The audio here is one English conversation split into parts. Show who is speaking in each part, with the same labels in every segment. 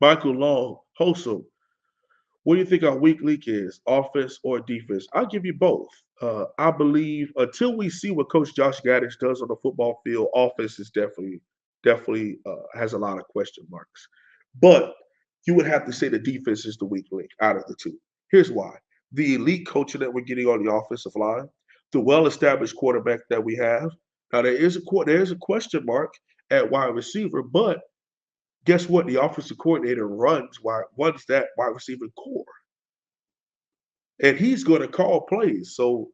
Speaker 1: Michael Long, Holsum, what do you think our weak link is, offense or defense? I'll give you both. I believe until we see what Coach Josh Gattis does on the football field, offense is definitely has a lot of question marks. But you would have to say the defense is the weak link out of the two. Here's why: the elite coaching that we're getting on the offensive line, the well-established quarterback that we have. Now there is a question mark at wide receiver, but guess what? The offensive coordinator runs that wide receiver core, and he's going to call plays. So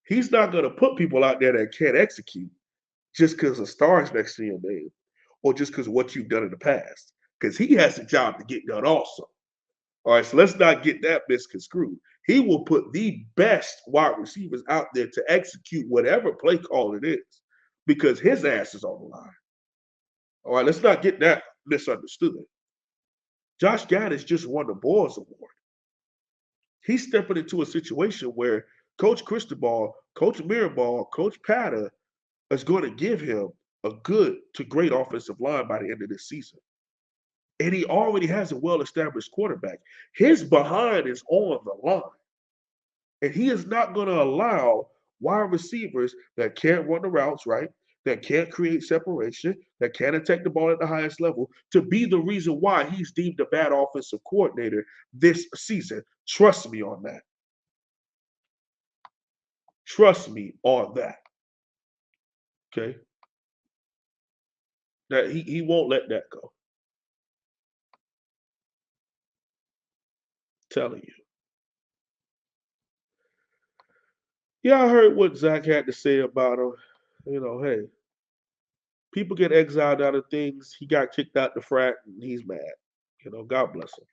Speaker 1: he's not going to put people out there that can't execute just because a star's next to your name or just because of what you've done in the past. Because he has a job to get done also. All right, so let's not get that misconstrued. He will put the best wide receivers out there to execute whatever play call it is because his ass is on the line. All right, let's not get that misunderstood. Josh Gattis just won the Boys Award. He's stepping into a situation where Coach Cristobal, Coach Mirabal, Coach Pata is going to give him a good to great offensive line by the end of this season. And he already has a well-established quarterback. His behind is on the line. And he is not going to allow wide receivers that can't run the routes right, that can't create separation, that can't attack the ball at the highest level, to be the reason why he's deemed a bad offensive coordinator this season. Trust me on that. Trust me on that. Okay? That he won't let that go. Telling you. Yeah, I heard what Zach had to say about him. Hey, people get exiled out of things. He got kicked out the frat and he's mad. God bless him.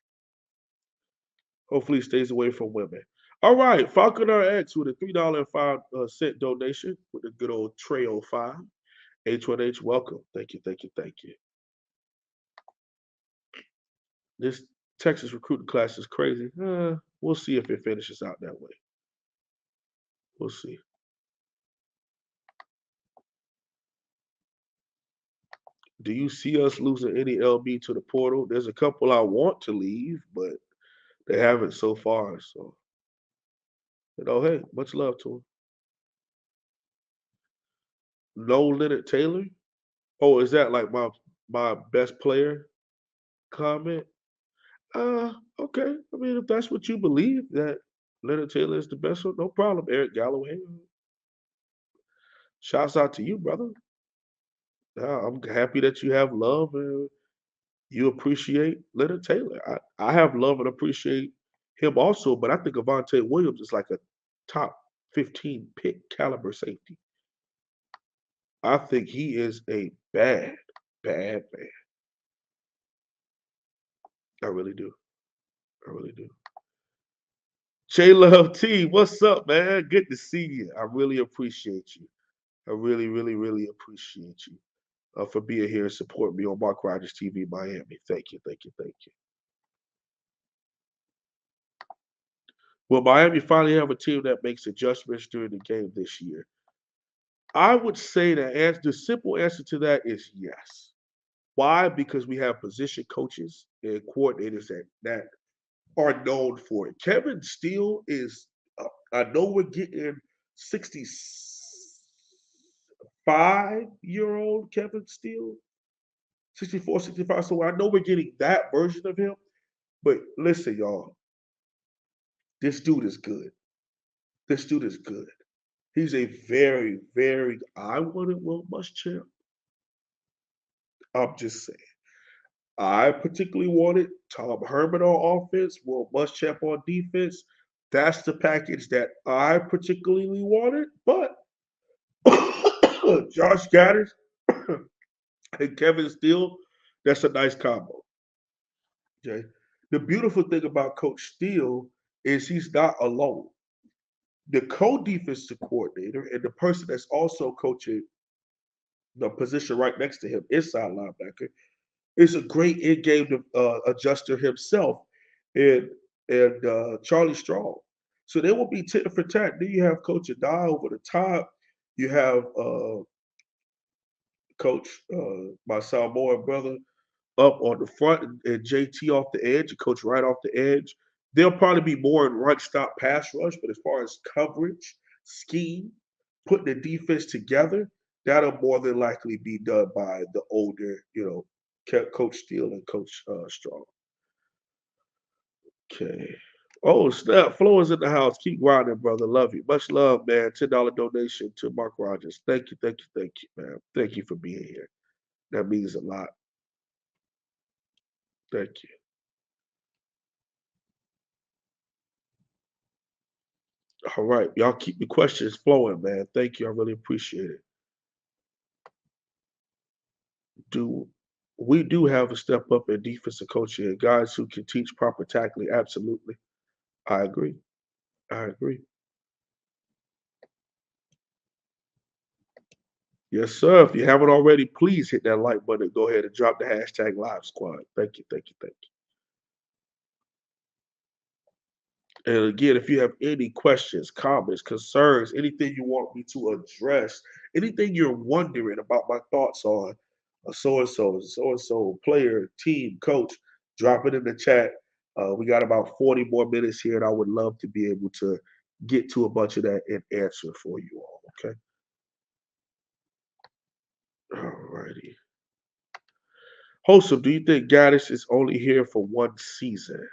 Speaker 1: Hopefully he stays away from women. All right, Falconer X with a $3.05 donation with a good old Trail 5. H1H, welcome. Thank you, thank you, thank you. This Texas recruiting class is crazy. We'll see if it finishes out that way. We'll see. Do you see us losing any LB to the portal? There's a couple I want to leave, but they haven't so far. So, hey, much love to them. No Leonard Taylor? Oh, is that like my best player comment? Okay. I mean, if that's what you believe, that Leonard Taylor is the best one, no problem. Eric Galloway. Shouts out to you, brother. I'm happy that you have love and you appreciate Leonard Taylor. I have love and appreciate him also, but I think Avante Williams is like a top 15 pick caliber safety. I think he is a bad, bad man. I really do. I really do. J Love T, what's up, man? Good to see you. I really appreciate you. I really, really, really appreciate you for being here and supporting me on Mark Rogers TV Miami. Thank you, thank you, thank you. Will Miami finally have a team that makes adjustments during the game this year? I would say the simple answer to that is yes. Why? Because we have position coaches and coordinators that are known for it. Kevin Steele is, I know we're getting 65-year-old Kevin Steele, 64, 65. So I know we're getting that version of him. But listen, y'all, this dude is good. This dude is good. He's a very, very, I wanted Will Muschamp. I'm just saying. I particularly wanted Tom Herman on offense, Will Muschamp on defense. That's the package that I particularly wanted. But Josh Gaddis and Kevin Steele, that's a nice combo. Okay. The beautiful thing about Coach Steele is he's not alone. The co-defensive coordinator and the person that's also coaching the position right next to him, inside linebacker, is a great in-game adjuster himself, and Charlie Strong. So they will be tit for tat. Then you have Coach Adai over the top. You have Coach my Samoan brother up on the front and JT off the edge, and coach right off the edge. They'll probably be more in run stop pass rush, but as far as coverage, scheme, putting the defense together, that'll more than likely be done by the older, Coach Steele and Coach Strong. Okay. Oh, snap. Flo is in the house. Keep grinding, brother. Love you. Much love, man. $10 donation to Mark Rogers. Thank you, thank you, thank you, man. Thank you for being here. That means a lot. Thank you. All right. Y'all keep the questions flowing, man. Thank you. I really appreciate it. Do we do have a step up in defensive coaching and guys who can teach proper tackling? Absolutely. I agree. I agree. Yes, sir. If you haven't already, please hit that like button. Go ahead and drop the hashtag Live Squad. Thank you, thank you, thank you. And again, if you have any questions, comments, concerns, anything you want me to address, anything you're wondering about my thoughts on a so and so player, team, coach, drop it in the chat. We got about 40 more minutes here, and I would love to be able to get to a bunch of that and answer for you all. Okay. All righty. Holsum, do you think Gattis is only here for one season?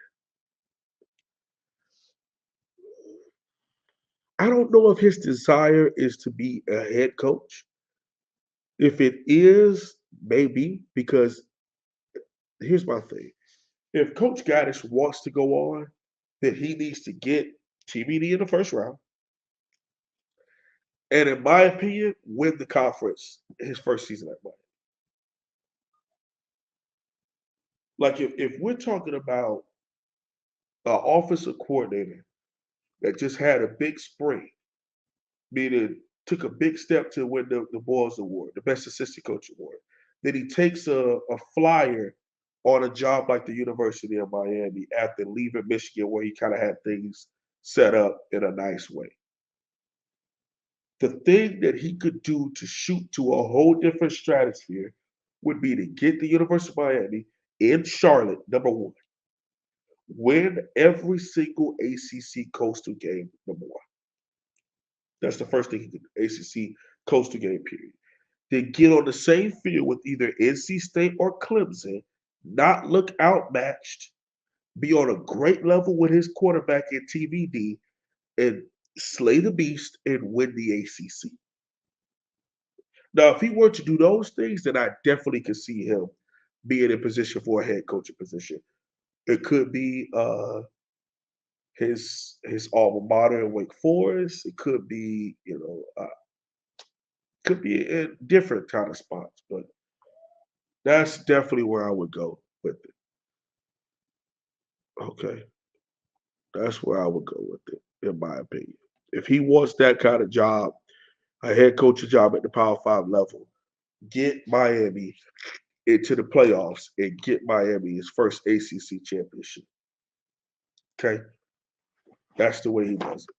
Speaker 1: I don't know if his desire is to be a head coach. If it is, maybe, because here's my thing. If Coach Gattis wants to go on, then he needs to get TBD in the first round. And in my opinion, win the conference his first season at Miami. Like if we're talking about an offensive coordinator that just had a big spring, meaning took a big step to win the Boys Award, the Best Assistant Coach Award. Then he takes a flyer on a job like the University of Miami after leaving Michigan, where he kind of had things set up in a nice way. The thing that he could do to shoot to a whole different stratosphere would be to get the University of Miami in Charlotte, number one, win every single ACC Coastal game, number one. That's the first thing he could do, ACC Coastal game, period. Then get on the same field with either NC State or Clemson, not look outmatched, be on a great level with his quarterback in TVD, and slay the beast and win the ACC. Now, if he were to do those things, then I definitely could see him being in position for a head coaching position. It could be his alma mater in Wake Forest. It could be, could be in different kind of spots, but that's definitely where I would go with it. Okay, that's where I would go with it, in my opinion. If he wants that kind of job, a head coaching job at the Power Five level, get Miami into the playoffs and get Miami his first ACC championship. Okay, that's the way he does it.